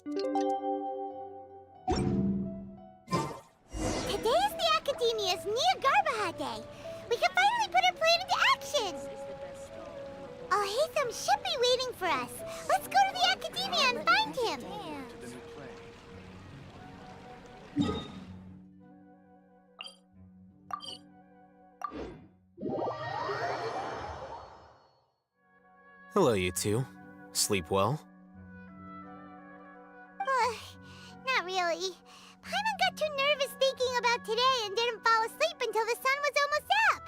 Today is the Academia's Niagarbaha Day. We can finally put our plan into action. Alhaitham should be waiting for us. Let's go to the Academia and find him. Hello, you two. Sleep well? Not really. Paimon got too nervous thinking about today and didn't fall asleep until the sun was almost up.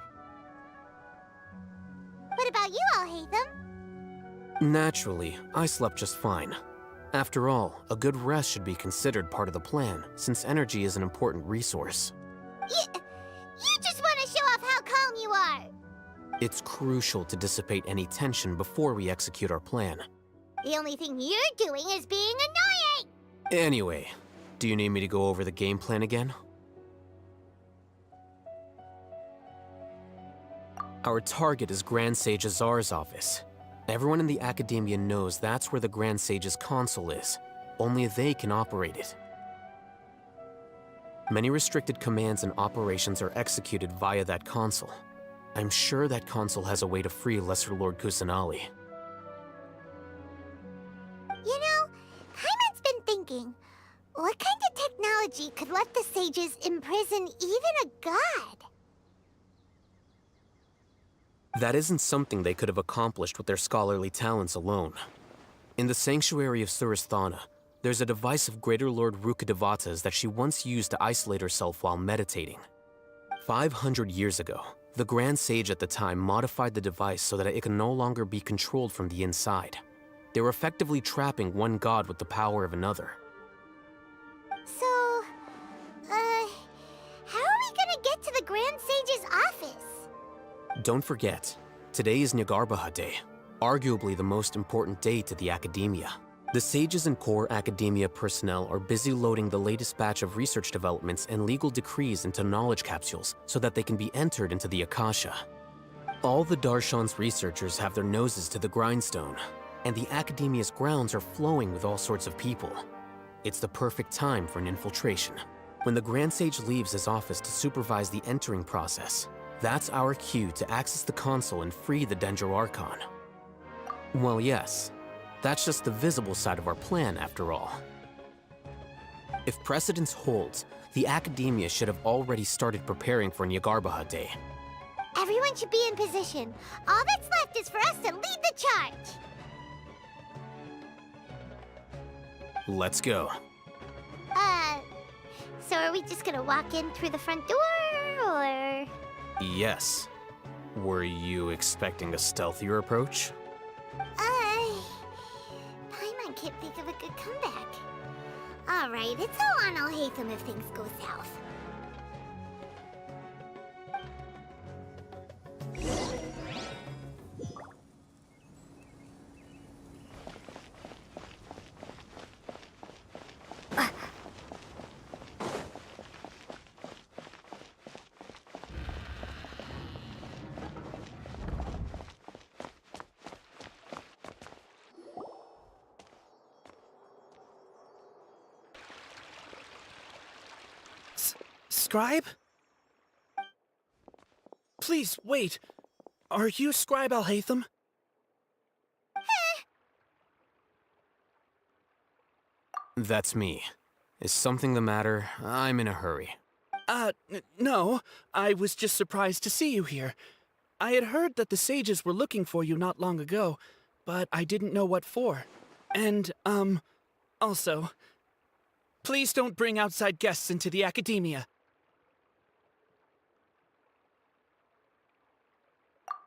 What about you, Alhaitham? Naturally, I slept just fine. After all, a good rest should be considered part of the plan, since energy is an important resource. You just want to show off how calm you are. It's crucial to dissipate any tension before we execute our plan. The only thing you're doing is being annoying! Anyway, do you need me to go over the game plan again? Our target is Grand Sage Azar's office. Everyone in the Academia knows that's where the Grand Sage's console is. Only they can operate it. Many restricted commands and operations are executed via that console. I'm sure that console has a way to free Lesser Lord Kusanali. You know, Paimon's been thinking, what kind of technology could let the sages imprison even a god? That isn't something they could have accomplished with their scholarly talents alone. In the Sanctuary of Surasthana, there's a device of Greater Lord Rukkhadevata's that she once used to isolate herself while meditating. 500 years ago, the Grand Sage at the time modified the device so that it can no longer be controlled from the inside. They were effectively trapping one god with the power of another. So, how are we gonna get to the Grand Sage's office? Don't forget, today is Niagarbaha Day, arguably the most important day to the Academia. The sages and core Academia personnel are busy loading the latest batch of research developments and legal decrees into knowledge capsules so that they can be entered into the Akasha. All the Darshan's researchers have their noses to the grindstone, and the Academia's grounds are flowing with all sorts of people. It's the perfect time for an infiltration. When the Grand Sage leaves his office to supervise the entering process, that's our cue to access the console and free the Dendro Archon. Well, yes. That's just the visible side of our plan, after all. If precedence holds, the Academia should have already started preparing for Niagarbaha Day. Everyone should be in position. All that's left is for us to lead the charge. Let's go. So are we just gonna walk in through the front door, or...? Yes. Were you expecting a stealthier approach? Paimon can't think of a good comeback. Alright, it's all on Alhaitham if things go south. Scribe? Please, wait. Are you Scribe Alhaitham? That's me. Is something the matter? I'm in a hurry. No. I was just surprised to see you here. I had heard that the sages were looking for you not long ago, but I didn't know what for. And, also, please don't bring outside guests into the Academia.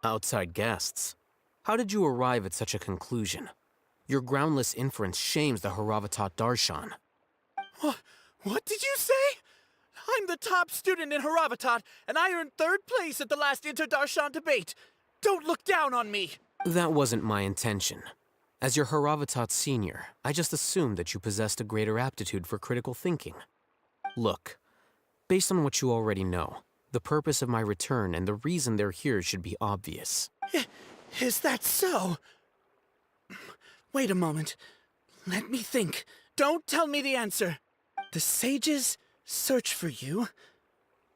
Outside guests? How did you arrive at such a conclusion? Your groundless inference shames the Haravatat Darshan. What did you say? I'm the top student in Haravatat, and I earned 3rd place at the last Inter-Darshan debate. Don't look down on me! That wasn't my intention. As your Haravatat senior, I just assumed that you possessed a greater aptitude for critical thinking. Look, based on what you already know, the purpose of my return and the reason they're here should be obvious. Is that so? Wait a moment. Let me think. Don't tell me the answer. The sages search for you.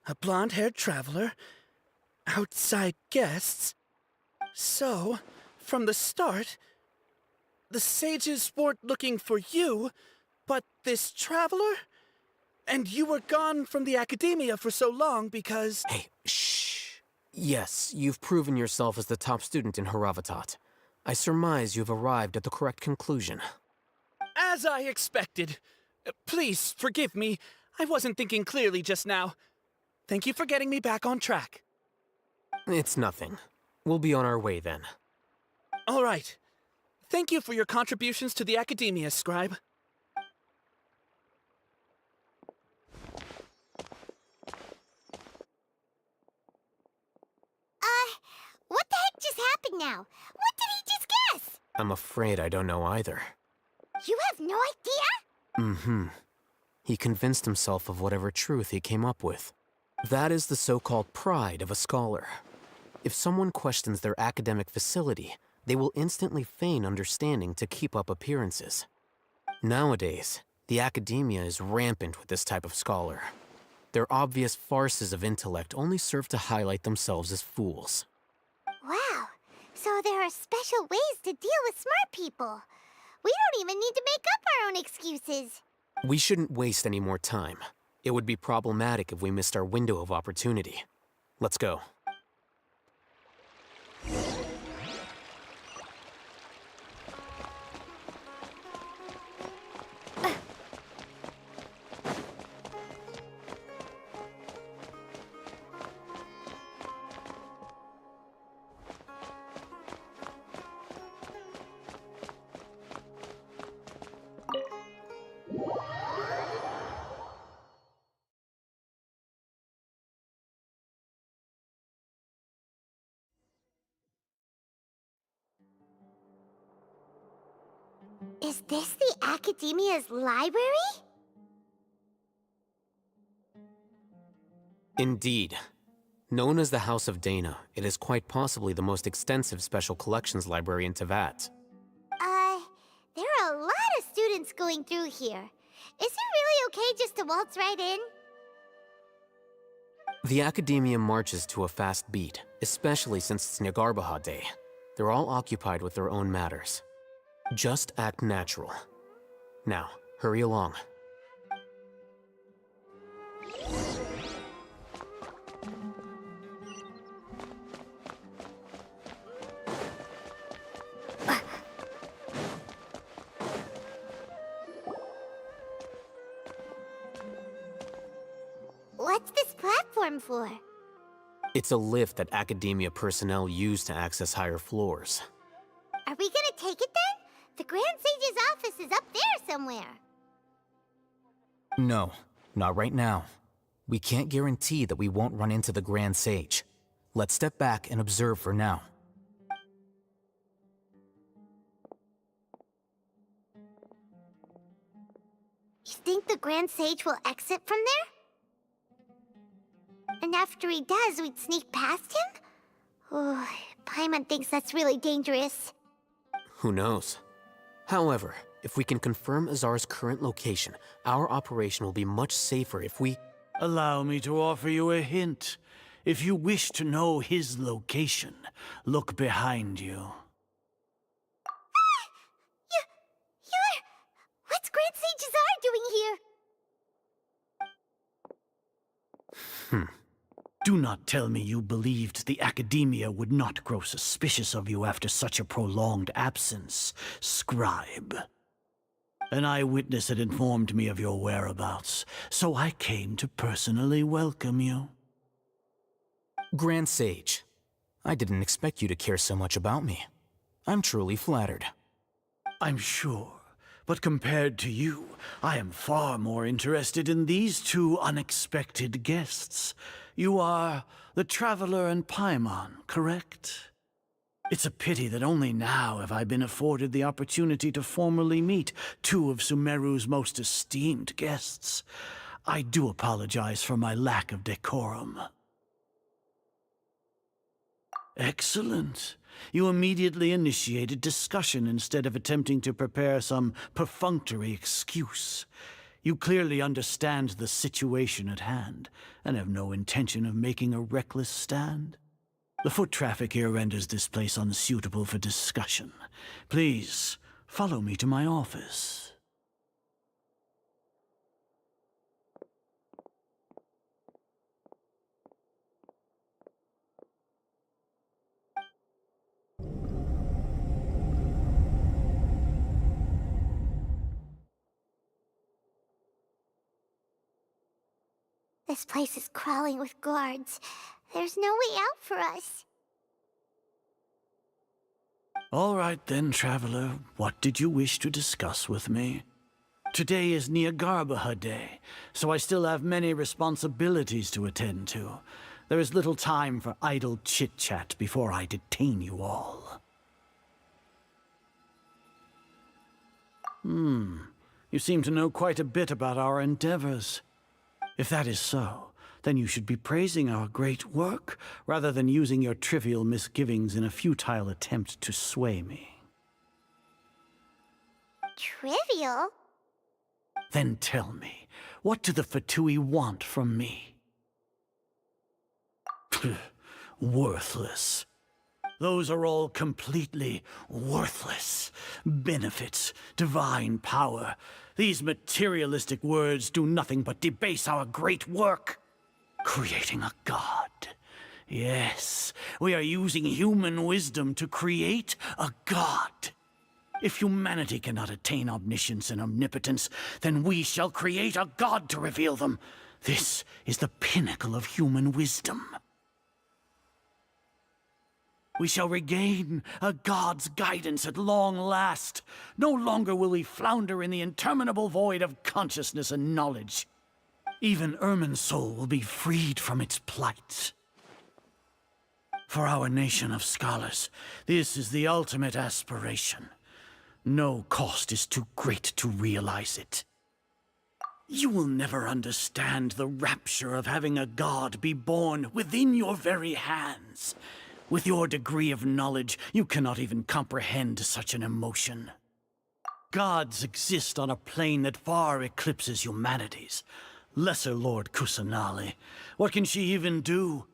A blonde-haired traveler. Outside guests. So, from the start, the sages weren't looking for you, but this traveler? And you were gone from the academia for so long because... Hey, shh. Yes, you've proven yourself as the top student in Haravatat. I surmise you've arrived at the correct conclusion. As I expected. Please, forgive me. I wasn't thinking clearly just now. Thank you for getting me back on track. It's nothing. We'll be on our way then. All right. Thank you for your contributions to the academia, Scribe. What the heck just happened now? What did he just guess? I'm afraid I don't know either. You have no idea? Mm-hmm. He convinced himself of whatever truth he came up with. That is the so-called pride of a scholar. If someone questions their academic facility, they will instantly feign understanding to keep up appearances. Nowadays, the academia is rampant with this type of scholar. Their obvious farces of intellect only serve to highlight themselves as fools. Wow. So there are special ways to deal with smart people. We don't even need to make up our own excuses. We shouldn't waste any more time. It would be problematic if we missed our window of opportunity. Let's go. Is this the Academia's library? Indeed. Known as the House of Dana, it is quite possibly the most extensive special collections library in Teyvat. There are a lot of students going through here. Is it really okay just to waltz right in? The Academia marches to a fast beat, especially since it's Nagarbaha Day. They're all occupied with their own matters. Just act natural. Now, hurry along. What's this platform for? It's a lift that Academia personnel use to access higher floors. Are we gonna take it then? The Grand Sage's office is up there somewhere. No, not right now. We can't guarantee that we won't run into the Grand Sage. Let's step back and observe for now. You think the Grand Sage will exit from there? And after he does, we'd sneak past him? Oh, Paimon thinks that's really dangerous. Who knows? However, if we can confirm Azar's current location, our operation will be much safer if we... Allow me to offer you a hint. If you wish to know his location, look behind you. You're... What's Grand Sage Azar doing here? Do not tell me you believed the Academia would not grow suspicious of you after such a prolonged absence, Scribe. An eyewitness had informed me of your whereabouts, so I came to personally welcome you. Grand Sage, I didn't expect you to care so much about me. I'm truly flattered. I'm sure, but compared to you, I am far more interested in these two unexpected guests. You are the Traveler and Paimon, correct? It's a pity that only now have I been afforded the opportunity to formally meet two of Sumeru's most esteemed guests. I do apologize for my lack of decorum. Excellent. You immediately initiated discussion instead of attempting to prepare some perfunctory excuse. You clearly understand the situation at hand, and have no intention of making a reckless stand. The foot traffic here renders this place unsuitable for discussion. Please, follow me to my office. This place is crawling with guards. There's no way out for us. All right then, traveler. What did you wish to discuss with me? Today is Niagarbaha Day, so I still have many responsibilities to attend to. There is little time for idle chit-chat before I detain you all. You seem to know quite a bit about our endeavors. If that is so, then you should be praising our great work, rather than using your trivial misgivings in a futile attempt to sway me. Trivial? Then tell me, what do the Fatui want from me? Worthless. Those are all completely worthless. Benefits, divine power. These materialistic words do nothing but debase our great work. Creating a god. Yes, we are using human wisdom to create a god. If humanity cannot attain omniscience and omnipotence, then we shall create a god to reveal them. This is the pinnacle of human wisdom. We shall regain a god's guidance at long last. No longer will we flounder in the interminable void of consciousness and knowledge. Even Irminsul will be freed from its plight. For our nation of scholars, this is the ultimate aspiration. No cost is too great to realize it. You will never understand the rapture of having a god be born within your very hands. With your degree of knowledge, you cannot even comprehend such an emotion. Gods exist on a plane that far eclipses humanity's. Lesser Lord Kusanali, what can she even do?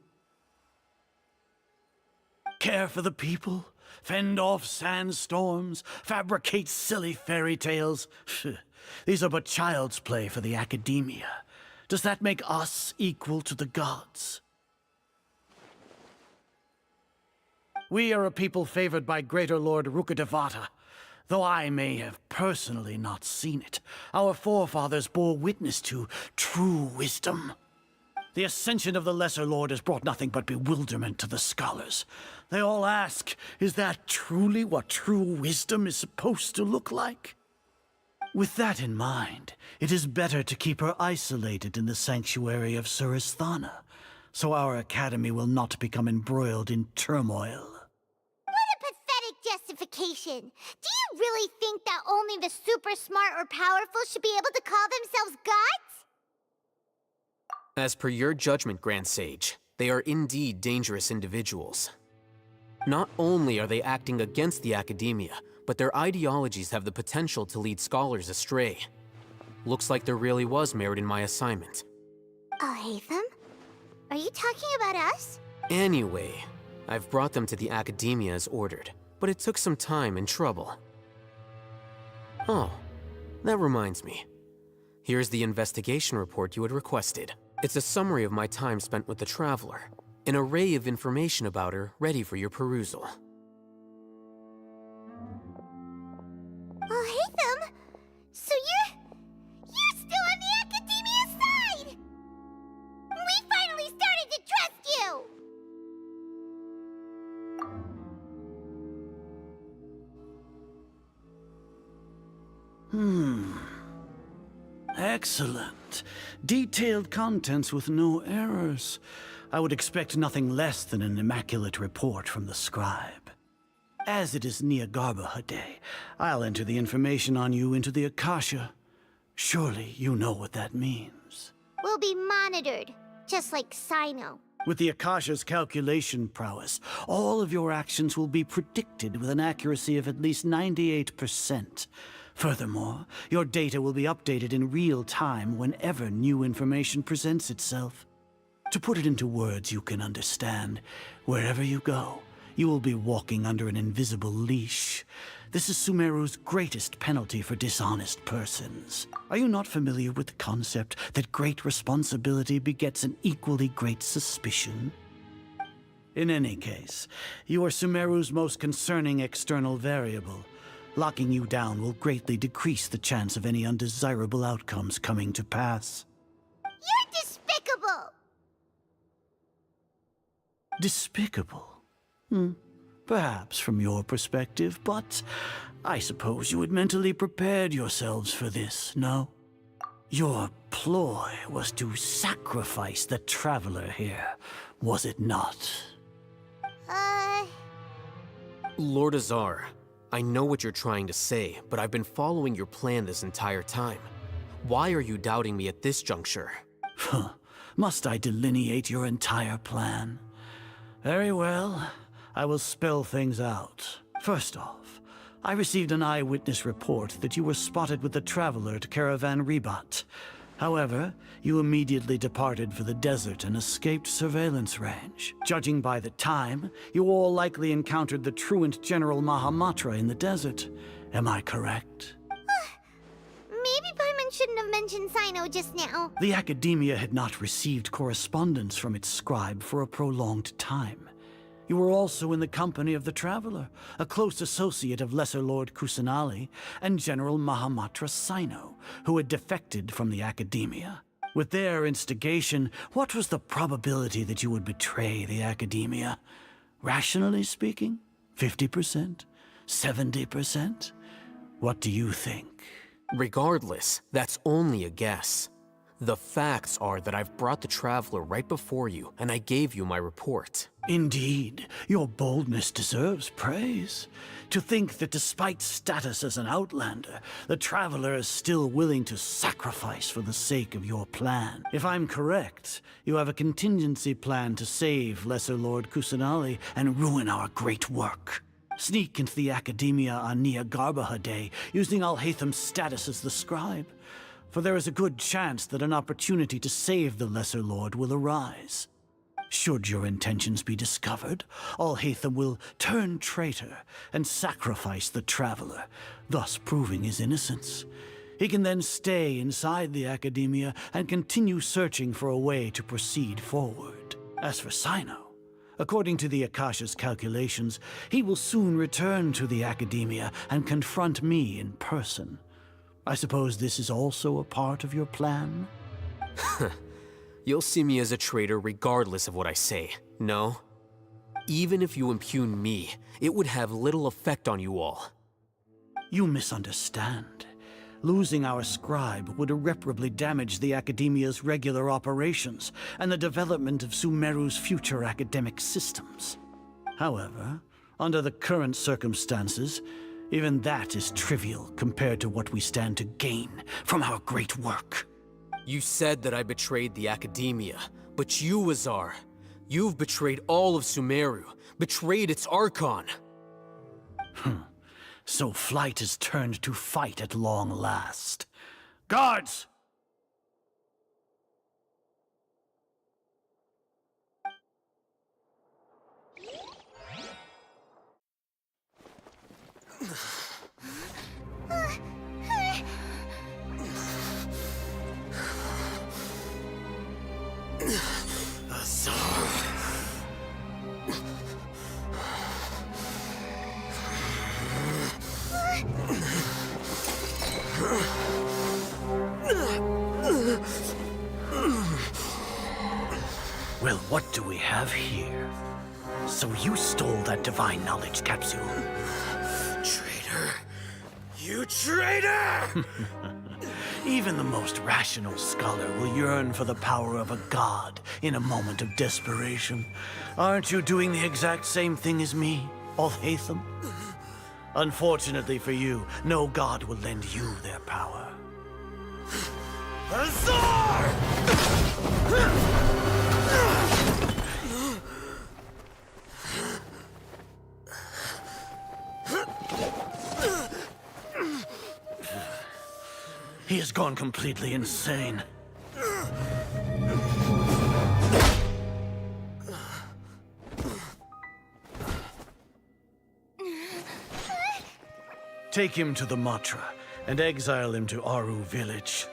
Care for the people? Fend off sandstorms? Fabricate silly fairy tales? These are but child's play for the academia. Does that make us equal to the gods? We are a people favored by Greater Lord Rukkhadevata. Though I may have personally not seen it, our forefathers bore witness to true wisdom. The ascension of the Lesser Lord has brought nothing but bewilderment to the scholars. They all ask, is that truly what true wisdom is supposed to look like? With that in mind, it is better to keep her isolated in the sanctuary of Suristhana, so our academy will not become embroiled in turmoil. Justification. Do you really think that only the super smart or powerful should be able to call themselves gods? As per your judgment, Grand Sage, they are indeed dangerous individuals. Not only are they acting against the academia, but their ideologies have the potential to lead scholars astray. Looks like there really was merit in my assignment. Alhaitham? Are you talking about us? Anyway, I've brought them to the academia as ordered, but it took some time and trouble. Oh, that reminds me. Here's the investigation report you had requested. It's a summary of my time spent with the Traveler, an array of information about her ready for your perusal. Alhaitham? So you're still on the academia's side! We finally started to trust you! Excellent. Detailed contents with no errors. I would expect nothing less than an immaculate report from the scribe. As it is Niagarbaha Day, I'll enter the information on you into the Akasha. Surely you know what that means. We'll be monitored, just like Sino. With the Akasha's calculation prowess, all of your actions will be predicted with an accuracy of at least 98%. Furthermore, your data will be updated in real time whenever new information presents itself. To put it into words you can understand, wherever you go, you will be walking under an invisible leash. This is Sumeru's greatest penalty for dishonest persons. Are you not familiar with the concept that great responsibility begets an equally great suspicion? In any case, you are Sumeru's most concerning external variable. Locking you down will greatly decrease the chance of any undesirable outcomes coming to pass. You're despicable! Despicable? Perhaps from your perspective, but I suppose you had mentally prepared yourselves for this, no? Your ploy was to sacrifice the traveler here, was it not? Lord Azar, I know what you're trying to say, but I've been following your plan this entire time. Why are you doubting me at this juncture? Must I delineate your entire plan? Very well. I will spell things out. First off, I received an eyewitness report that you were spotted with the traveler at Caravan Ribat. However, you immediately departed for the desert and escaped surveillance range. Judging by the time, you all likely encountered the truant General Mahamatra in the desert. Am I correct? Maybe Paimon shouldn't have mentioned Sino just now. The Academia had not received correspondence from its scribe for a prolonged time. You were also in the company of the Traveler, a close associate of Lesser Lord Kusanali and General Mahamatra Sino, who had defected from the Academia. With their instigation, what was the probability that you would betray the Academia? Rationally speaking, 50%? 70%? What do you think? Regardless, that's only a guess. The facts are that I've brought the Traveler right before you, and I gave you my report. Indeed, your boldness deserves praise. To think that despite status as an outlander, the Traveler is still willing to sacrifice for the sake of your plan. If I'm correct, you have a contingency plan to save Lesser Lord Kusanali and ruin our great work. Sneak into the Academia on Niagarbaha Day, using Alhaitham's status as the scribe. For there is a good chance that an opportunity to save the Lesser Lord will arise. Should your intentions be discovered, Alhaitham will turn traitor and sacrifice the Traveler, thus proving his innocence. He can then stay inside the Academia and continue searching for a way to proceed forward. As for Sino, according to the Akasha's calculations, he will soon return to the Academia and confront me in person. I suppose this is also a part of your plan? You'll see me as a traitor regardless of what I say, no? Even if you impugn me, it would have little effect on you all. You misunderstand. Losing our scribe would irreparably damage the Academia's regular operations and the development of Sumeru's future academic systems. However, under the current circumstances, even that is trivial compared to what we stand to gain from our great work. You said that I betrayed the Academia, but you, Azar, you've betrayed all of Sumeru, betrayed its Archon. So flight has turned to fight at long last. Guards! Well, what do we have here? So you stole that divine knowledge capsule. Traitor! You traitor! Even the most rational scholar will yearn for the power of a god in a moment of desperation. Aren't you doing the exact same thing as me, Alhaitham? Unfortunately for you, no god will lend you their power. Azar! He has gone completely insane. Take him to the Matra and exile him to Aru village.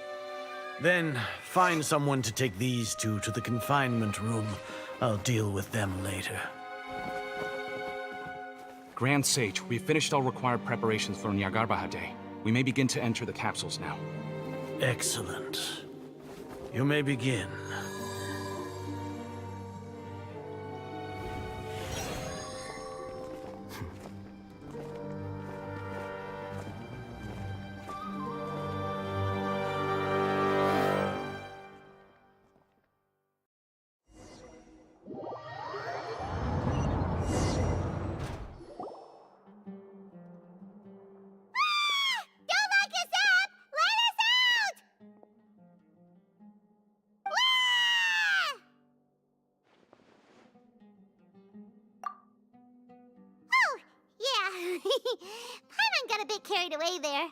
Then find someone to take these two to the confinement room. I'll deal with them later. Grand Sage, we've finished all required preparations for Nyargarbaha Day. We may begin to enter the capsules now. Excellent. You may begin. Don't lock us up! Let us out! Oh, yeah. Paimon got a bit carried away there.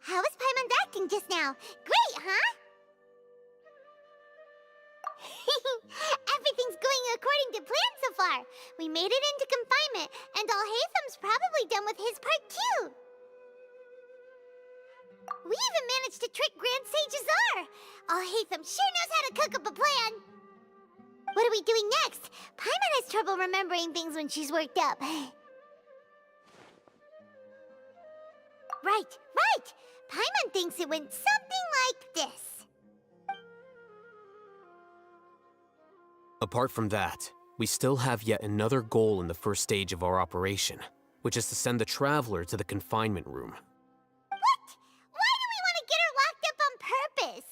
How was Paimon's acting just now? Great, huh? Everything's going according to plan so far. We made it into confinement, and Alhaitham's probably done with his part too. We even managed to trick Grand Sage Azar! Alhaitham sure knows how to cook up a plan! What are we doing next? Paimon has trouble remembering things when she's worked up. Right! Paimon thinks it went something like this. Apart from that, we still have yet another goal in the first stage of our operation, which is to send the Traveler to the confinement room. What? Why do we want to get her locked up on purpose?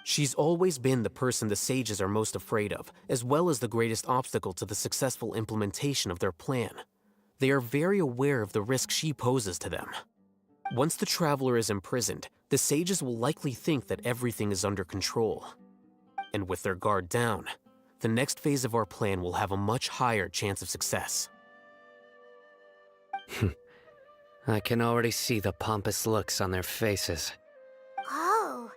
She's always been the person the sages are most afraid of, as well as the greatest obstacle to the successful implementation of their plan. They are very aware of the risk she poses to them. Once the Traveler is imprisoned, the sages will likely think that everything is under control. And with their guard down, the next phase of our plan will have a much higher chance of success. I can already see the pompous looks on their faces. Oh,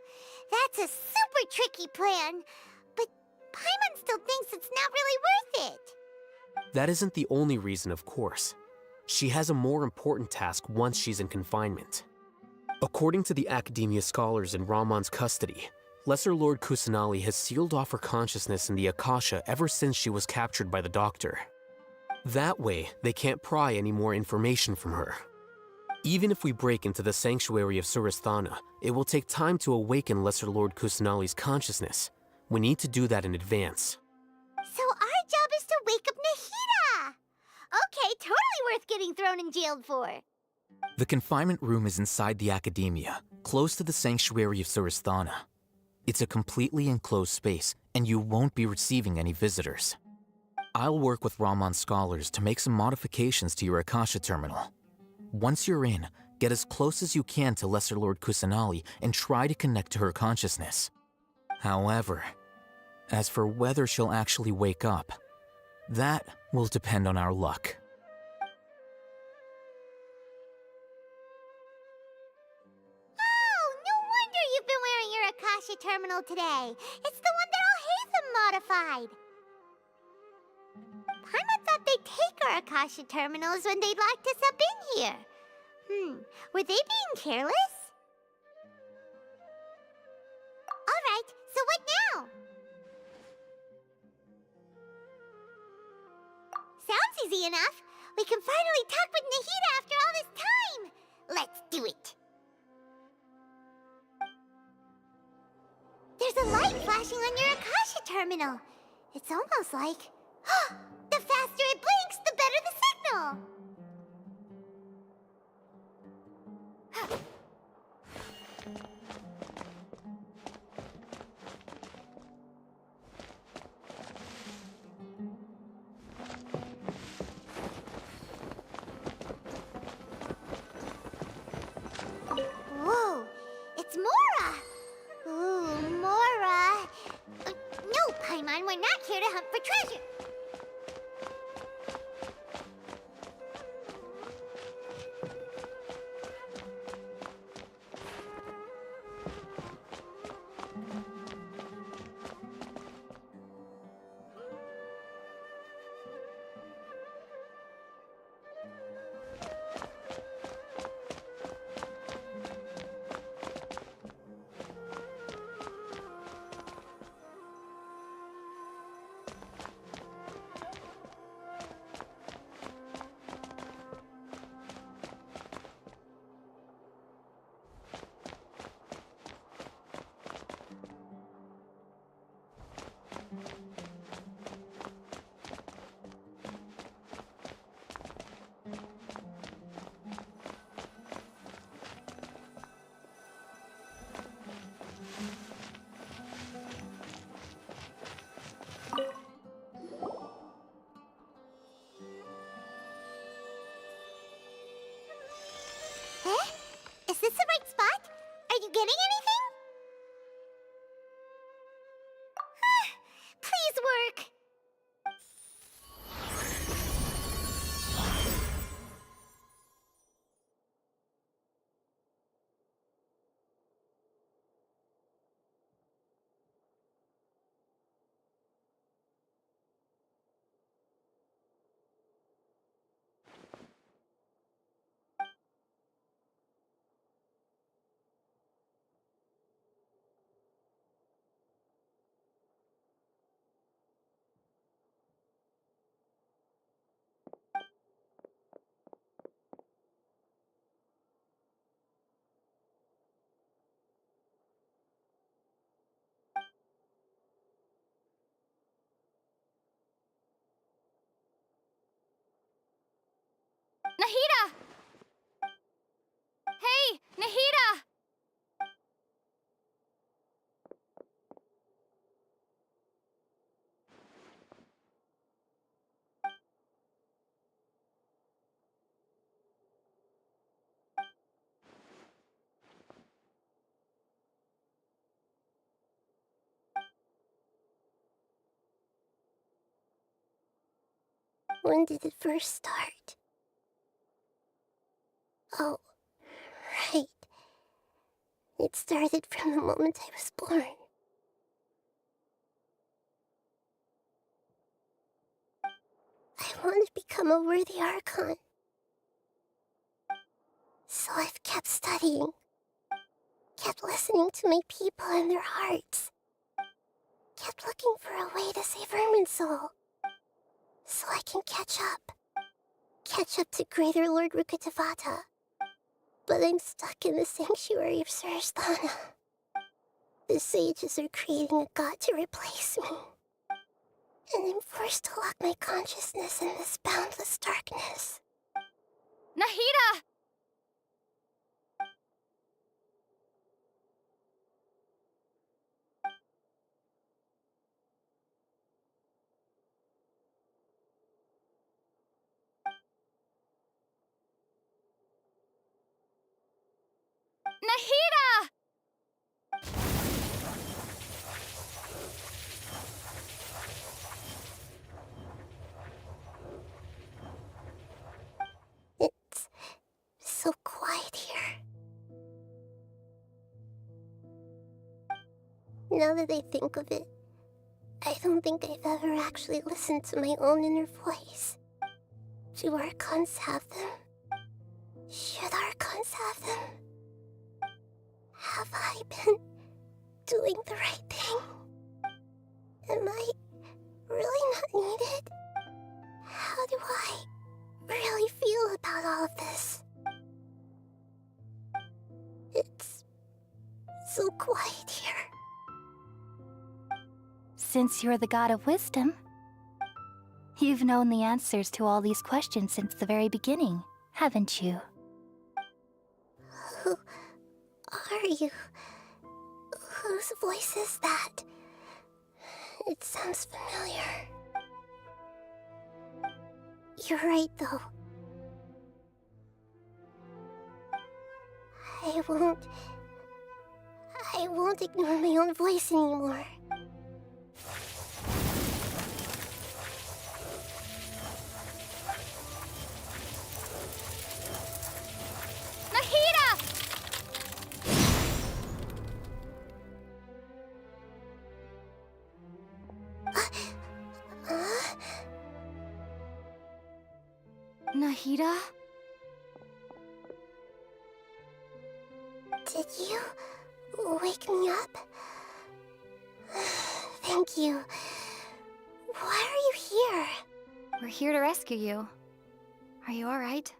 that's a super tricky plan. But Paimon still thinks it's not really worth it. That isn't the only reason, of course. She has a more important task once she's in confinement. According to the Academia scholars in Ramon's custody, Lesser Lord Kusanali has sealed off her consciousness in the Akasha ever since she was captured by the Doctor. That way, they can't pry any more information from her. Even if we break into the sanctuary of Surasthana, it will take time to awaken Lesser Lord Kusanali's consciousness. We need to do that in advance. So our job is to wake up Nahida! Okay, totally worth getting thrown in jail for. The confinement room is inside the Academia, close to the sanctuary of Surasthana. It's a completely enclosed space, and you won't be receiving any visitors. I'll work with Ramon's scholars to make some modifications to your Akasha terminal. Once you're in, get as close as you can to Lesser Lord Kusanali and try to connect to her consciousness. However, as for whether she'll actually wake up, that will depend on our luck. Oh, no wonder you've been wearing your Akasha terminal today. It's the one that Alhaitham modified. Paimon thought they'd take our Akasha terminals when they locked us up in here. Were they being careless? Alright, so what now? Sounds easy enough. We can finally talk with Nahida after all this time. Let's do it. There's a light flashing on your Akasha terminal. It's almost like... the faster it blinks, the better the signal! Whoa, it's Mora! Ooh, Mora! No, Paimon, we're not here to hunt for treasure! this the right spot? Are you getting anything? Please work. Nahida! Hey, Nahida! When did it first start? Oh, right. It started from the moment I was born. I want to become a worthy Archon. So I've kept studying. Kept listening to my people and their hearts. Kept looking for a way to save Irminsul. So I can catch up. Catch up to Greater Lord Rukkhadevata. But I'm stuck in the sanctuary of Sumeru. The sages are creating a god to replace me. And I'm forced to lock my consciousness in this boundless darkness. Nahida! Nahida! It's so quiet here. Now that I think of it, I don't think I've ever actually listened to my own inner voice. Do Archons have them? Should Archons have them? Have I been doing the right thing? Am I really not needed? How do I really feel about all of this? It's so quiet here. Since you're the god of wisdom, you've known the answers to all these questions since the very beginning, haven't you? Who are you? Whose voice is that? It sounds familiar. You're right, though. I won't ignore my own voice anymore. Nahida! Nahida? Did you wake me up? Thank you. Why are you here? We're here to rescue you. Are you alright?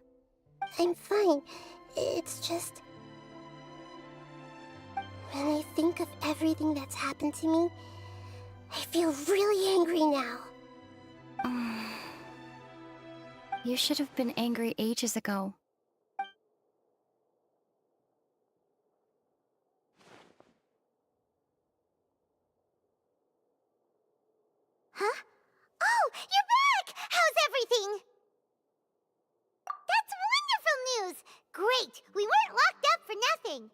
I'm fine. It's just... when I think of everything that's happened to me, I feel really angry now. You should have been angry ages ago. Huh? Oh, you're back! How's everything? That's wonderful news! Great! We weren't locked up for nothing! exciting!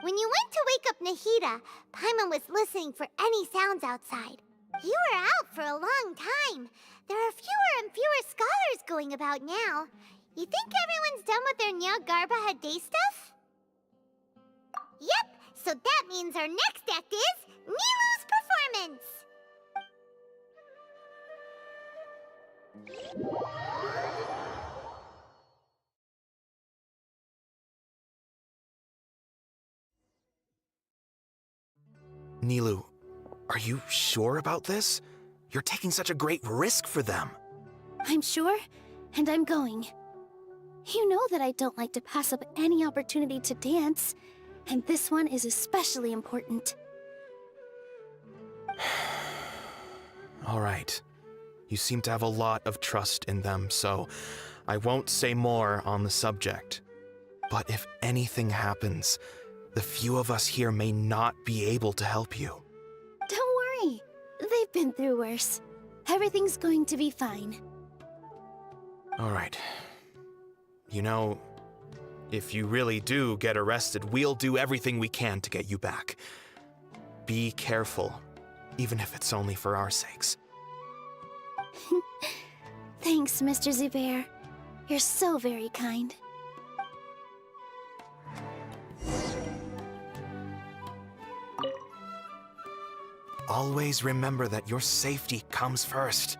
When you went to wake up Nahida, Paimon was listening for any sounds outside. You were out for a long time. There are fewer and fewer scholars going about now. You think everyone's done with their Nyagarbha Day stuff? Yep, so that means our next act is Nilu's performance! Nilu, are you sure about this? You're taking such a great risk for them. I'm sure, and I'm going. You know that I don't like to pass up any opportunity to dance, and this one is especially important. All right. You seem to have a lot of trust in them, so I won't say more on the subject. But if anything happens, the few of us here may not be able to help you. Don't worry. They've been through worse. Everything's going to be fine. All right. You know, if you really do get arrested, we'll do everything we can to get you back. Be careful, even if it's only for our sakes. Thanks, Mr. Zubair. You're so very kind. Always remember that your safety comes first.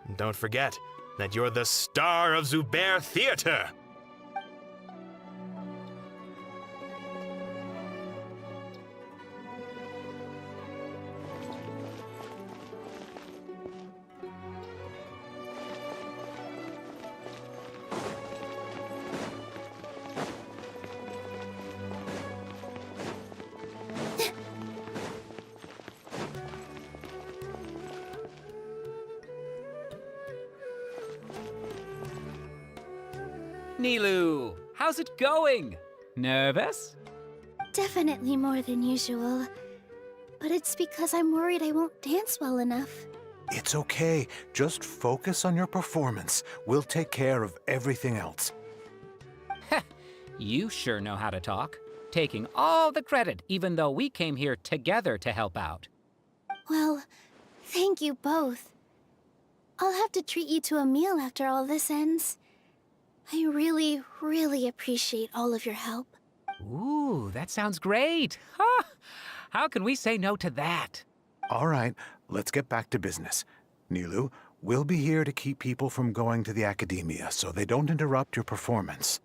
And don't forget that you're the star of Zubair Theater! Nilu, how's it going? Nervous? Definitely more than usual. But it's because I'm worried I won't dance well enough. It's okay. Just focus on your performance. We'll take care of everything else. You sure know how to talk. Taking all the credit, even though we came here together to help out. Well, thank you both. I'll have to treat you to a meal after all this ends. I really, really appreciate all of your help. Ooh, that sounds great. Ha! How can we say no to that? All right, let's get back to business. Nilu, we'll be here to keep people from going to the academia so they don't interrupt your performance.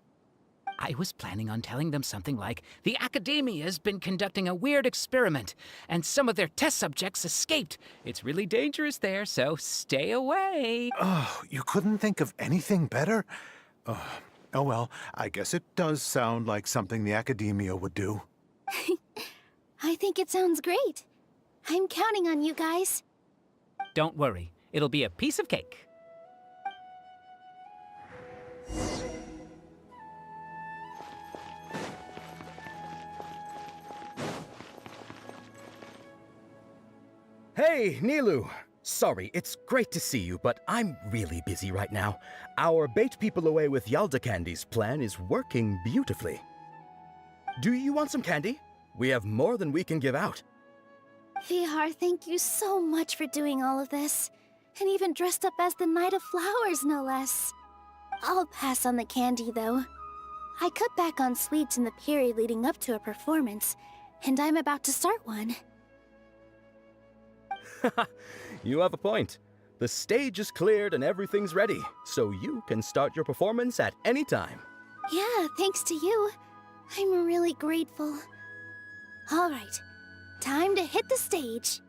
I was planning on telling them something like, the Academia's been conducting a weird experiment, and some of their test subjects escaped. It's really dangerous there, so stay away. Oh, you couldn't think of anything better? Oh well, I guess it does sound like something the Academia would do. I think it sounds great. I'm counting on you guys. Don't worry, it'll be a piece of cake. Hey, Nilu! Sorry, it's great to see you, but I'm really busy right now. Our Bait People Away with Yalda Candies plan is working beautifully. Do you want some candy? We have more than we can give out. Vihar, thank you so much for doing all of this. And even dressed up as the Knight of Flowers, no less. I'll pass on the candy, though. I cut back on sweets in the period leading up to a performance, and I'm about to start one. You have a point. The stage is cleared and everything's ready, so you can start your performance at any time. Yeah, thanks to you. I'm really grateful. All right, time to hit the stage.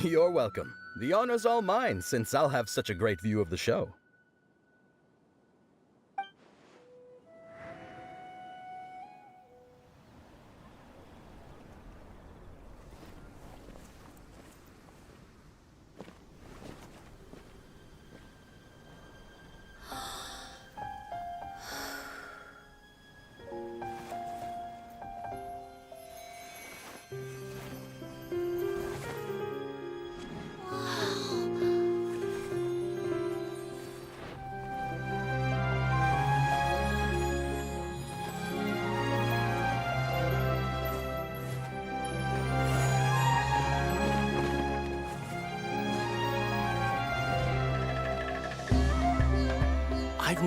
You're welcome. The honor's all mine, since I'll have such a great view of the show.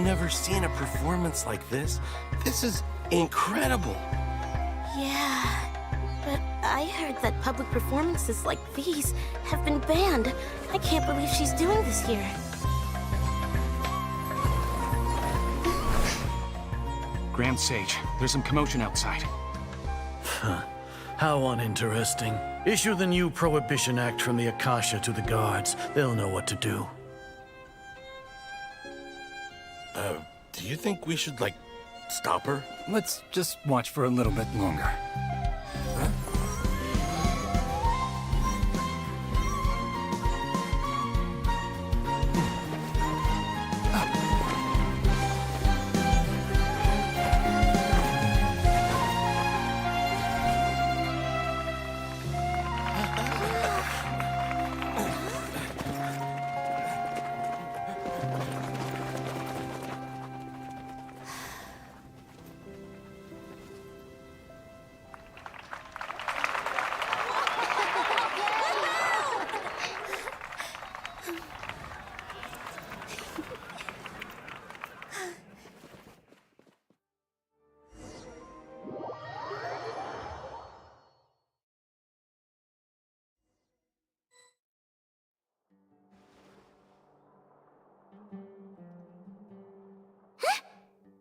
never seen a performance like this. This is incredible. Yeah, but I heard that public performances like these have been banned. I can't believe she's doing this here. Grand Sage, there's some commotion outside. How uninteresting. Issue the new Prohibition Act from the Akasha to the guards. They'll know what to do. Do you think we should, like, stop her? Let's just watch for a little bit longer.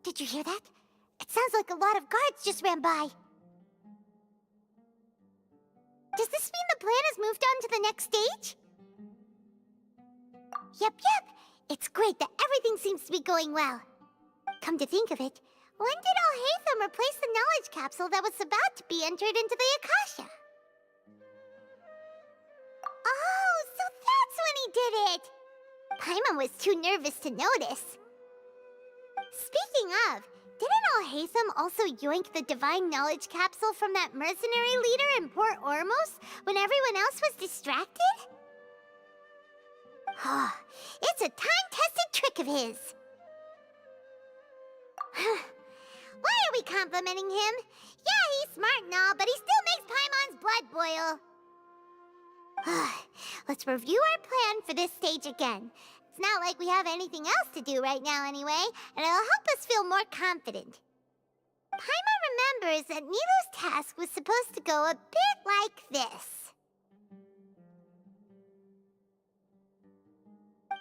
Did you hear that? It sounds like a lot of guards just ran by. Does this mean the plan has moved on to the next stage? Yep. It's great that everything seems to be going well. Come to think of it, when did Alhaitham replace the knowledge capsule that was about to be entered into the Akasha? Oh, so that's when he did it! Paimon was too nervous to notice. Speaking of, didn't Alhaitham also yoink the divine knowledge capsule from that mercenary leader in Port Ormos when everyone else was distracted? It's a time-tested trick of his. Why are we complimenting him? Yeah, he's smart and all, but he still makes Paimon's blood boil. Let's review our plan for this stage again. It's not like we have anything else to do right now anyway, and it'll help us feel more confident. Paimon remembers that Nilou's task was supposed to go a bit like this.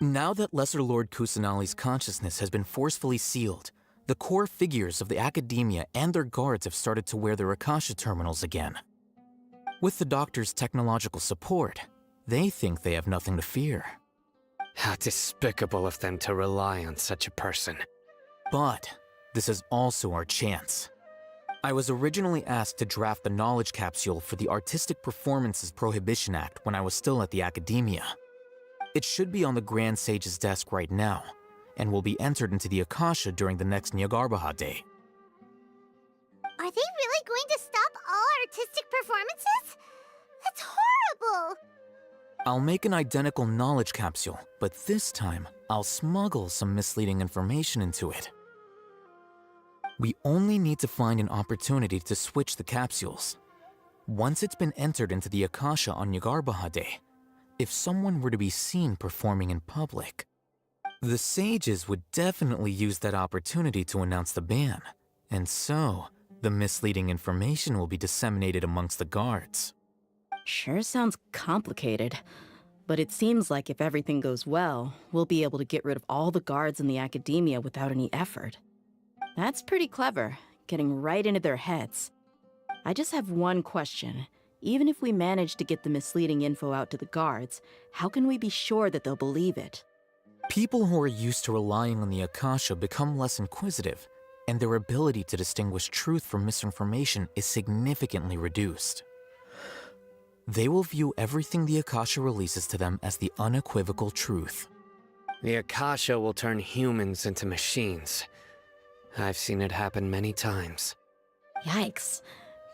Now that Lesser Lord Kusanali's consciousness has been forcefully sealed, the core figures of the Academia and their guards have started to wear their Akasha terminals again. With the Doctor's technological support, they think they have nothing to fear. How despicable of them to rely on such a person. But this is also our chance. I was originally asked to draft the knowledge capsule for the Artistic Performances Prohibition Act when I was still at the Academia. It should be on the Grand Sage's desk right now, and will be entered into the Akasha during the next Nyargarbaha Day. Are they really going to stop all artistic performances? That's horrible! I'll make an identical knowledge capsule, but this time, I'll smuggle some misleading information into it. We only need to find an opportunity to switch the capsules. Once it's been entered into the Akasha on Nyargarbaha Day, if someone were to be seen performing in public, the sages would definitely use that opportunity to announce the ban, and so the misleading information will be disseminated amongst the guards. Sure sounds complicated, but it seems like if everything goes well, we'll be able to get rid of all the guards in the Academia without any effort. That's pretty clever, getting right into their heads. I just have one question. Even if we manage to get the misleading info out to the guards, how can we be sure that they'll believe it? People who are used to relying on the Akasha become less inquisitive, and their ability to distinguish truth from misinformation is significantly reduced. They will view everything the Akasha releases to them as the unequivocal truth. The Akasha will turn humans into machines. I've seen it happen many times. Yikes.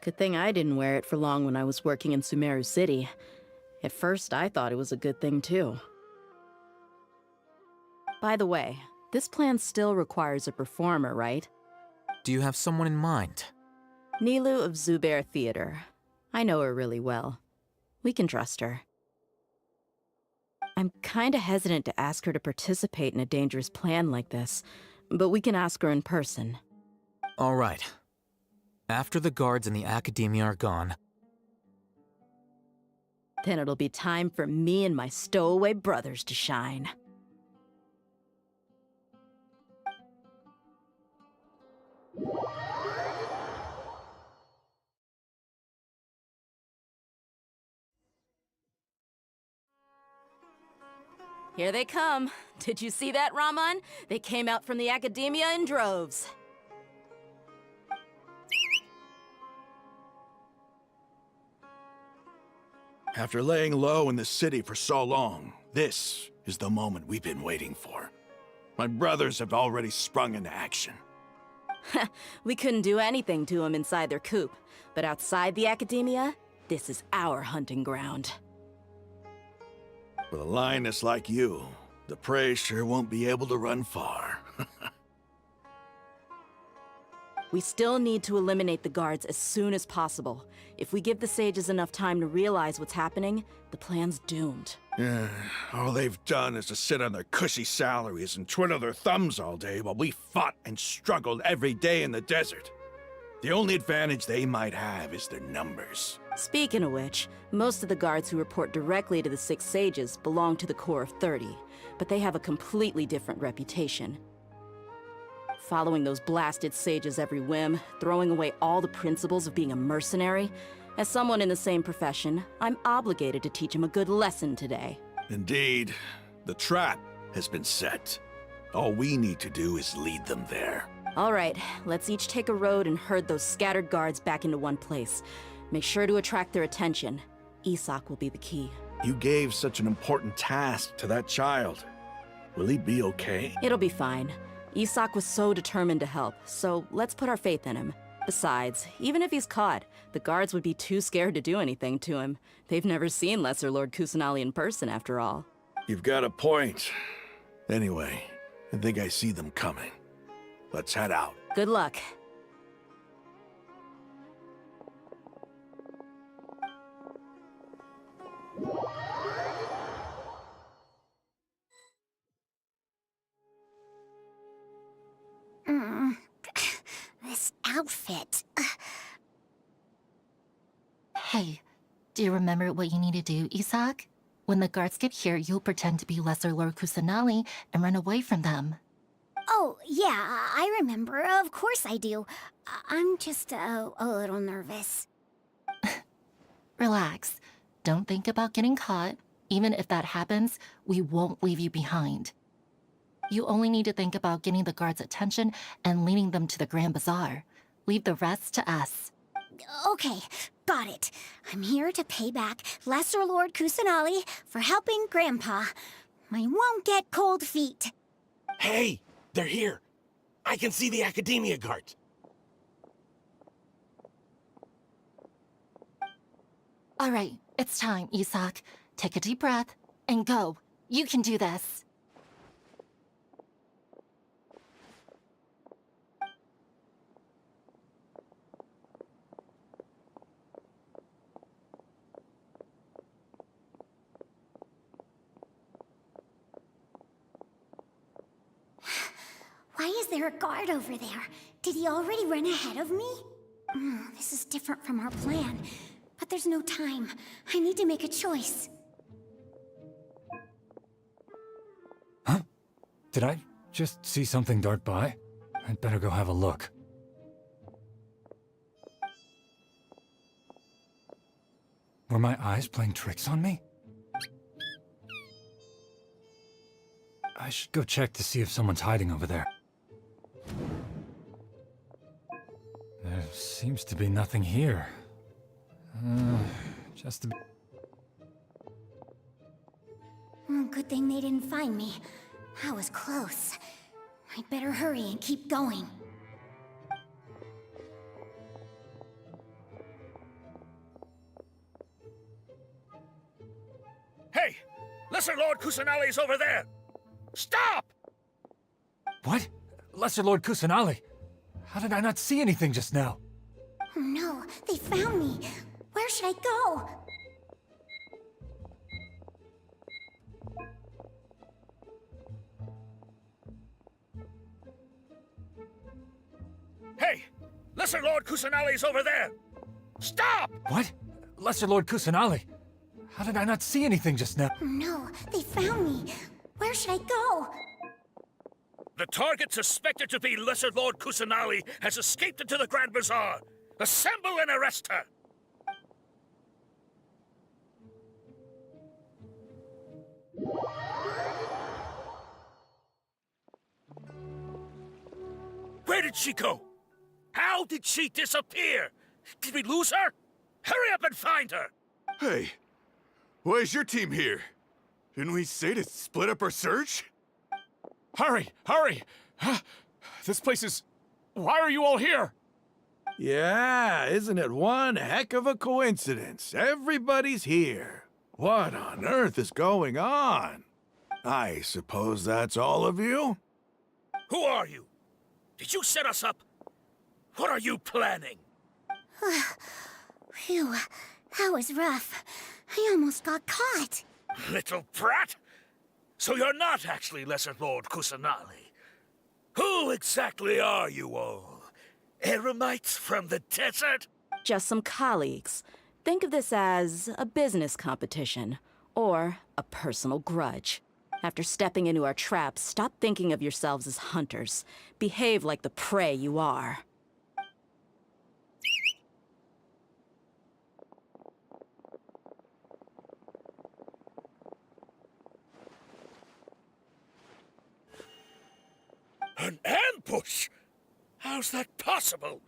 Good thing I didn't wear it for long when I was working in Sumeru City. At first, I thought it was a good thing too. By the way, this plan still requires a performer, right? Do you have someone in mind? Nilou of Zubair Theater. I know her really well. We can trust her. I'm kinda hesitant to ask her to participate in a dangerous plan like this, but we can ask her in person. All right. After the guards in the Academia are gone, then it'll be time for me and my stowaway brothers to shine. Here they come. Did you see that, Raman? They came out from the Academia in droves. After laying low in the city for so long, this is the moment we've been waiting for. My brothers have already sprung into action. We couldn't do anything to them inside their coop, but outside the Academia, this is our hunting ground. With a lioness like you, the prey sure won't be able to run far. We still need to eliminate the guards as soon as possible. If we give the sages enough time to realize what's happening, the plan's doomed. Yeah, all they've done is to sit on their cushy salaries and twiddle their thumbs all day while we fought and struggled every day in the desert. The only advantage they might have is their numbers. Speaking of which, most of the guards who report directly to the Six Sages belong to the Corps of 30, but they have a completely different reputation. Following those blasted sages every whim, throwing away all the principles of being a mercenary. As someone in the same profession, I'm obligated to teach them a good lesson today. Indeed, the trap has been set. All we need to do is lead them there. All right, let's each take a road and herd those scattered guards back into one place. Make sure to attract their attention. Isak will be the key. You gave such an important task to that child. Will he be okay? It'll be fine. Isak was so determined to help, so let's put our faith in him. Besides, even if he's caught, the guards would be too scared to do anything to him. They've never seen Lesser Lord Kusanali in person, after all. You've got a point. Anyway, I think I see them coming. Let's head out. Good luck. This outfit. Hey, do you remember what you need to do, Isak? When the guards get here, you'll pretend to be Lesser Lord Kusanali and run away from them. Oh, yeah, I remember. Of course I do. I'm just a little nervous. Relax. Don't think about getting caught. Even if that happens, we won't leave you behind. You only need to think about getting the guards' attention and leading them to the Grand Bazaar. Leave the rest to us. Okay, got it. I'm here to pay back Lesser Lord Kusanali for helping Grandpa. I won't get cold feet. Hey, they're here. I can see the Academia guards. All right, it's time, Isak. Take a deep breath and go. You can do this. Why is there a guard over there? Did he already run ahead of me? This is different from our plan. But there's no time. I need to make a choice. Huh? Did I just see something dart by? I'd better go have a look. Were my eyes playing tricks on me? I should go check to see if someone's hiding over there. There seems to be nothing here. Just to be... Good thing they didn't find me. I was close. I'd better hurry and keep going. Hey! Lesser Lord Kusanali's over there! Stop! What? Lesser Lord Kusanali? How did I not see anything just now? Oh no, they found me. Where should I go? Hey! Lesser Lord Kusanali's over there! Stop! What? Lesser Lord Kusanali? How did I not see anything just now? No, they found me. Where should I go? The target suspected to be Lesser Lord Kusanali has escaped into the Grand Bazaar. Assemble and arrest her! Where did she go? How did she disappear? Did we lose her? Hurry up and find her! Hey, why is your team here? Didn't we say to split up our search? Hurry! Hurry! This place is... Why are you all here? Yeah, isn't it one heck of a coincidence? Everybody's here. What on earth is going on? I suppose that's all of you? Who are you? Did you set us up? What are you planning? Phew, that was rough. I almost got caught. Little brat! So you're not actually Lesser Lord Kusanali. Who exactly are you all? Eremites from the desert? Just some colleagues. Think of this as a business competition, or a personal grudge. After stepping into our traps, stop thinking of yourselves as hunters. Behave like the prey you are. An ambush? How's that possible?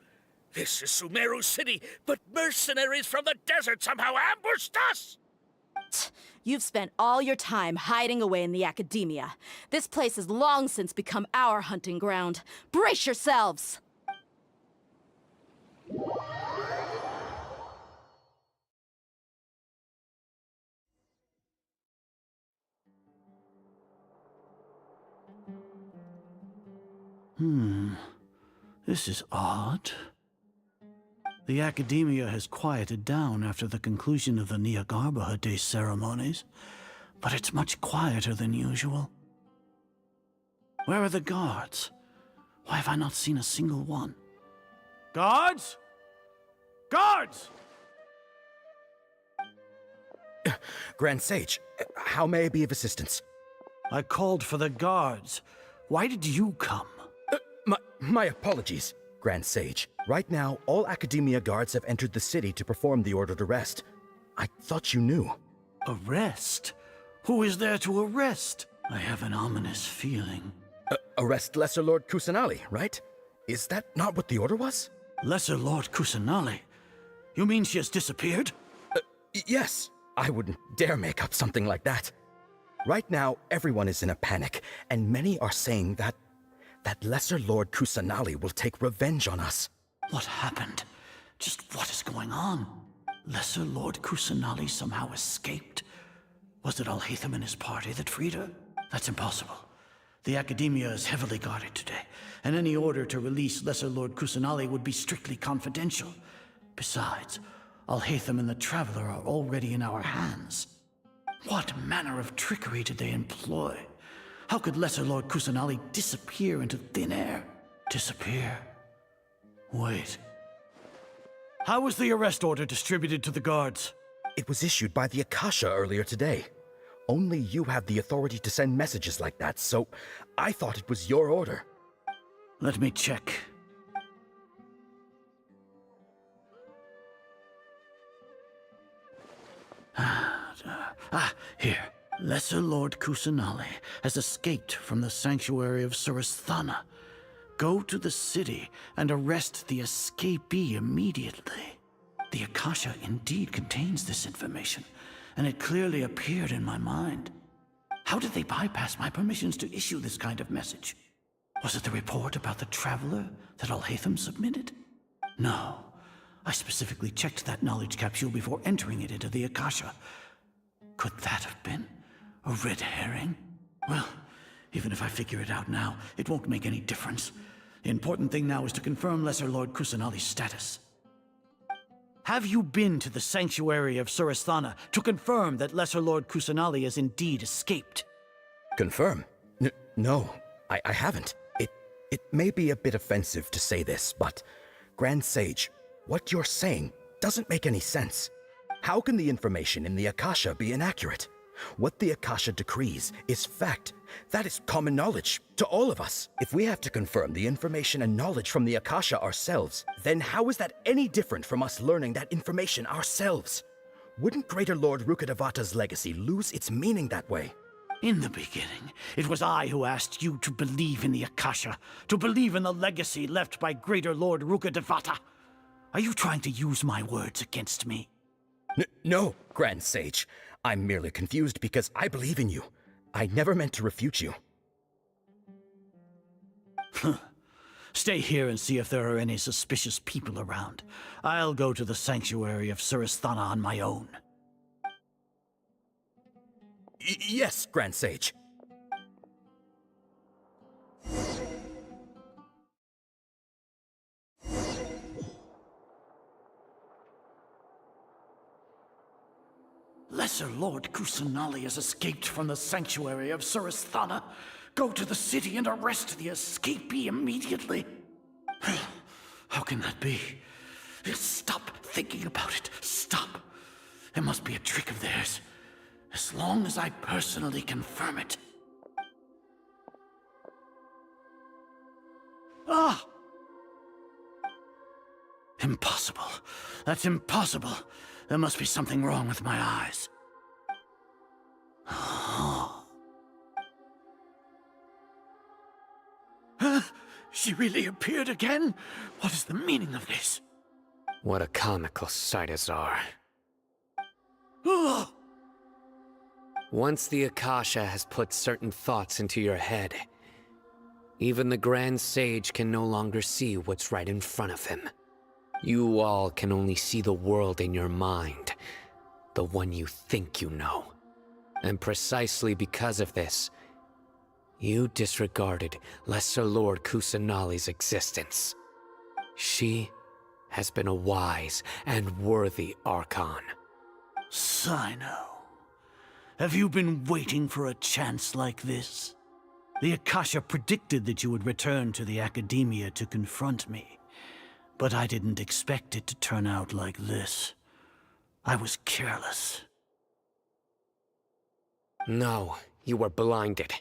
This is Sumeru City, but mercenaries from the desert somehow ambushed us! You've spent all your time hiding away in the academia. This place has long since become our hunting ground. Brace yourselves! This is odd. The academia has quieted down after the conclusion of the Nyagarbha Day ceremonies, but it's much quieter than usual. Where are the guards? Why have I not seen a single one? Guards? Guards! Grand Sage, how may I be of assistance? I called for the guards. Why did you come? My apologies, Grand Sage. Right now, all Academia guards have entered the city to perform the ordered arrest. I thought you knew. Arrest? Who is there to arrest? I have an ominous feeling. Arrest Lesser Lord Kusanali, right? Is that not what the order was? Lesser Lord Kusanali? You mean she has disappeared? Yes. I wouldn't dare make up something like that. Right now, everyone is in a panic, and many are saying that Lesser Lord Kusanali will take revenge on us. What happened? Just what is going on? Lesser Lord Kusanali somehow escaped? Was it Alhaitham and his party that freed her? That's impossible. The Academia is heavily guarded today, and any order to release Lesser Lord Kusanali would be strictly confidential. Besides, Alhaitham and the Traveler are already in our hands. What manner of trickery did they employ? How could Lesser Lord Kusanali disappear into thin air? Disappear? Wait. How was the arrest order distributed to the guards? It was issued by the Akasha earlier today. Only you have the authority to send messages like that, so I thought it was your order. Let me check. Here. Lesser Lord Kusanali has escaped from the sanctuary of Sumeru. Go to the city and arrest the escapee immediately. The Akasha indeed contains this information, and it clearly appeared in my mind. How did they bypass my permissions to issue this kind of message? Was it the report about the Traveler that Alhaitham submitted? No. I specifically checked that knowledge capsule before entering it into the Akasha. Could that have been a red herring? Well, even if I figure it out now, it won't make any difference. The important thing now is to confirm Lesser Lord Kusanali's status. Have you been to the sanctuary of Sumeru to confirm that Lesser Lord Kusanali has indeed escaped? Confirm? No, I haven't. It may be a bit offensive to say this, but Grand Sage, what you're saying doesn't make any sense. How can the information in the Akasha be inaccurate? What the Akasha decrees is fact. That is common knowledge to all of us. If we have to confirm the information and knowledge from the Akasha ourselves, then how is that any different from us learning that information ourselves? Wouldn't Greater Lord Rukkhadevata's legacy lose its meaning that way? In the beginning, it was I who asked you to believe in the Akasha, to believe in the legacy left by Greater Lord Rukkhadevata. Are you trying to use my words against me? No, Grand Sage. I'm merely confused because I believe in you. I never meant to refute you. Stay here and see if there are any suspicious people around. I'll go to the sanctuary of Suristhana on my own. Yes, Grand Sage. Lesser Lord Kusanali has escaped from the sanctuary of Suristhana. Go to the city and arrest the escapee immediately. How can that be? Stop thinking about it. Stop. It must be a trick of theirs. As long as I personally confirm it. Ah! Impossible. That's impossible. There must be something wrong with my eyes. She really appeared again? What is the meaning of this? What a comical sight, Azar. Once the Akasha has put certain thoughts into your head, even the Grand Sage can no longer see what's right in front of him. You all can only see the world in your mind, the one you think you know. And precisely because of this, you disregarded Lesser Lord Kusanali's existence. She has been a wise and worthy Archon. Sino, have you been waiting for a chance like this? The Akasha predicted that you would return to the Academia to confront me. But I didn't expect it to turn out like this. I was careless. No, you were blinded.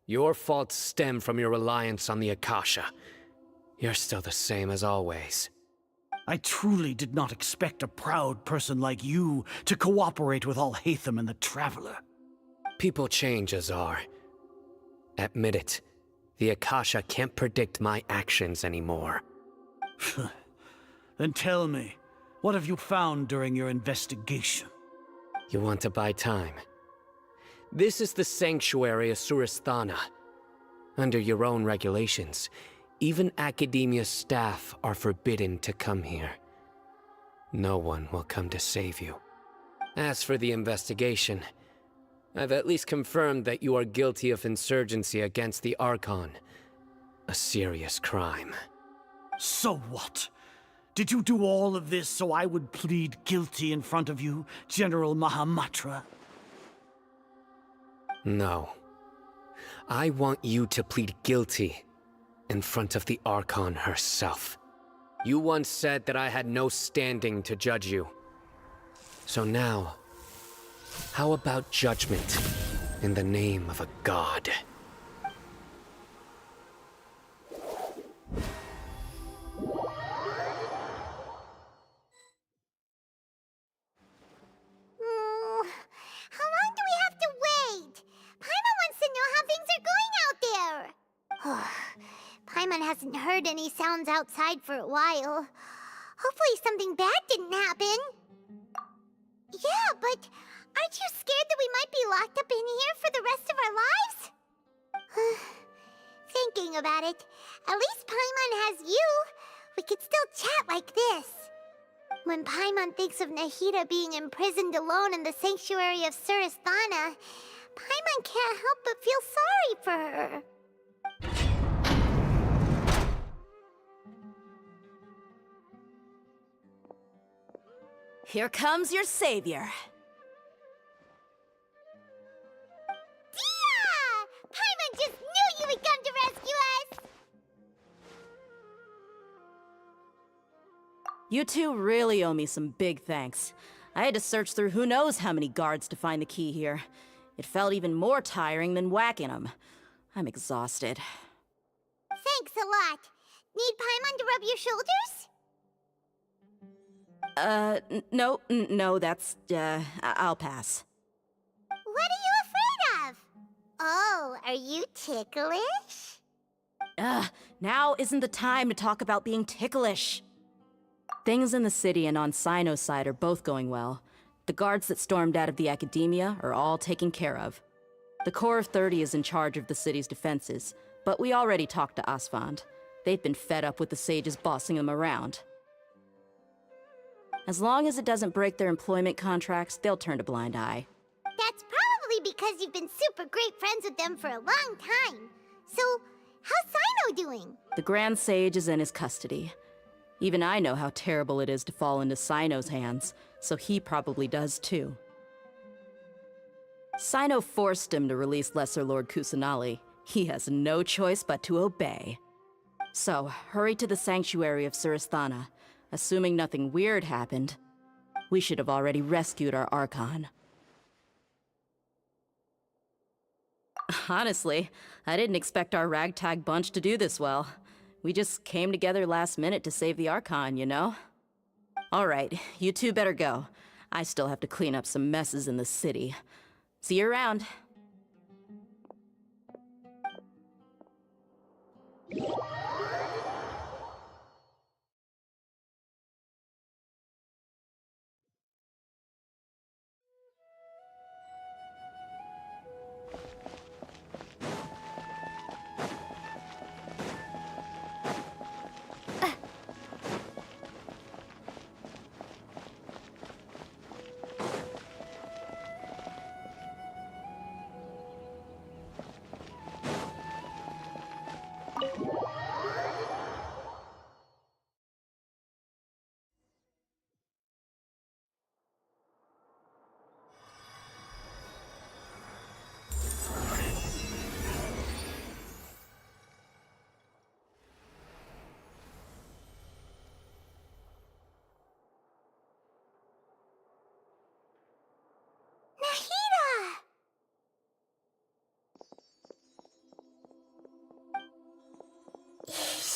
Your faults stem from your reliance on the Akasha. You're still the same as always. I truly did not expect a proud person like you to cooperate with Alhaitham and the Traveler. People change, Azar. Admit it. The Akasha can't predict my actions anymore. Then tell me, what have you found during your investigation? You want to buy time? This is the sanctuary of Suristhana. Under your own regulations, even Academia staff are forbidden to come here. No one will come to save you. As for the investigation, I've at least confirmed that you are guilty of insurgency against the Archon. A serious crime. So what? Did you do all of this so I would plead guilty in front of you, General Mahamatra? No. I want you to plead guilty in front of the Archon herself. You once said that I had no standing to judge you. So now, how about judgment in the name of a god? How long do we have to wait? Paimon wants to know how things are going out there. Paimon hasn't heard any sounds outside for a while. Hopefully something bad didn't happen. Yeah, but aren't you scared that we might be locked up in here for the rest of our lives? Thinking about it, at least Paimon has you. We could still chat like this. When Paimon thinks of Nahida being imprisoned alone in the sanctuary of Suristhana, Paimon can't help but feel sorry for her. Here comes your savior. Dia! Paimon just knew you would come to rescue us! You two really owe me some big thanks. I had to search through who knows how many guards to find the key here. It felt even more tiring than whacking them. I'm exhausted. Thanks a lot. Need Paimon to rub your shoulders? No, that's, I'll pass. What are you afraid of? Oh, are you ticklish? Now isn't the time to talk about being ticklish. Things in the city and on Sino's side are both going well. The guards that stormed out of the Academia are all taken care of. The Corps of 30 is in charge of the city's defenses, but we already talked to Asfand. They've been fed up with the sages bossing them around. As long as it doesn't break their employment contracts, they'll turn a blind eye. That's probably because you've been super great friends with them for a long time. So, how's Sino doing? The Grand Sage is in his custody. Even I know how terrible it is to fall into Sino's hands, so he probably does too. Sino forced him to release Lesser Lord Kusanali. He has no choice but to obey. So, hurry to the sanctuary of Suristhana. Assuming nothing weird happened, we should have already rescued our Archon. Honestly, I didn't expect our ragtag bunch to do this well. We just came together last minute to save the Archon, you know? Alright, you two better go. I still have to clean up some messes in the city. See you around.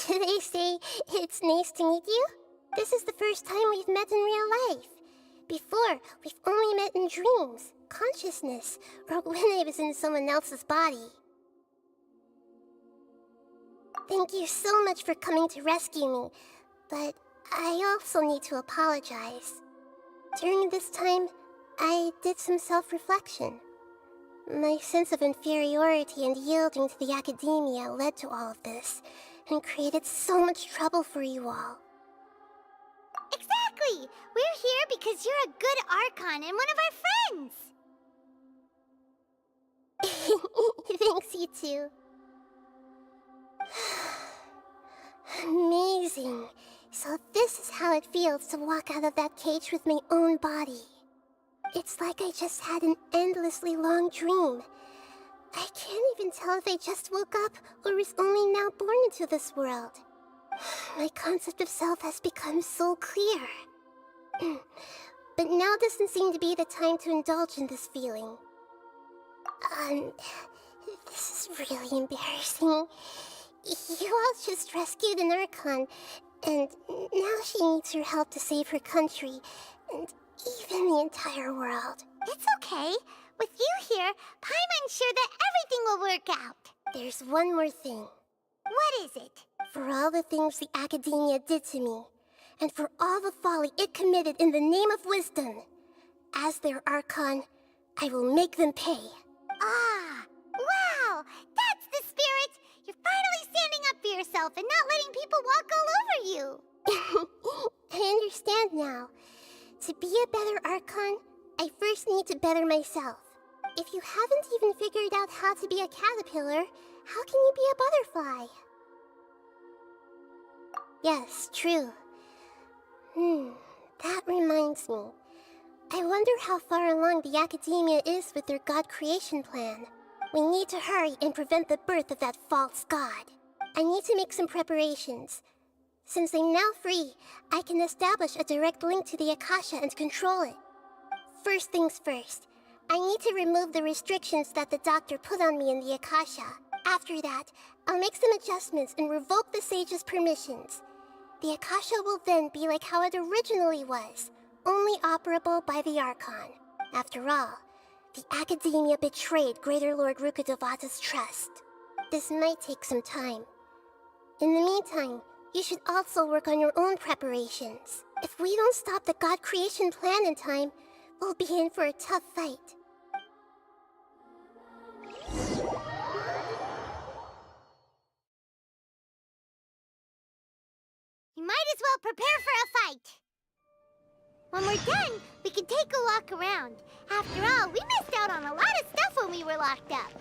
Should I say, it's nice to meet you? This is the first time we've met in real life. Before, we've only met in dreams, consciousness, or when I was in someone else's body. Thank you so much for coming to rescue me, but I also need to apologize. During this time, I did some self-reflection. My sense of inferiority and yielding to the Academia led to all of this, and created so much trouble for you all. Exactly! We're here because you're a good Archon and one of our friends! Thanks, you two. Amazing. So this is how it feels to walk out of that cage with my own body. It's like I just had an endlessly long dream. I can't even tell if I just woke up or was only now born into this world. My concept of self has become so clear. But now doesn't seem to be the time to indulge in this feeling. This is really embarrassing. You all just rescued an Archon, and now she needs your help to save her country, and even the entire world. It's okay. With you here, Paimon's sure that everything will work out. There's one more thing. What is it? For all the things the Academia did to me, and for all the folly it committed in the name of wisdom, as their Archon, I will make them pay. Ah! Wow! That's the spirit! You're finally standing up for yourself and not letting people walk all over you! I understand now. To be a better Archon, I first need to better myself. If you haven't even figured out how to be a caterpillar, how can you be a butterfly? Yes, true. That reminds me. I wonder how far along the Academia is with their god creation plan. We need to hurry and prevent the birth of that false god. I need to make some preparations. Since I'm now free, I can establish a direct link to the Akasha and control it. First things first, I need to remove the restrictions that the doctor put on me in the Akasha. After that, I'll make some adjustments and revoke the sage's permissions. The Akasha will then be like how it originally was, only operable by the Archon. After all, the Academia betrayed Greater Lord Rukkhadevata's trust. This might take some time. In the meantime, you should also work on your own preparations. If we don't stop the God creation plan in time, we'll be in for a tough fight. You might as well prepare for a fight. When we're done, we can take a walk around. After all, we missed out on a lot of stuff when we were locked up.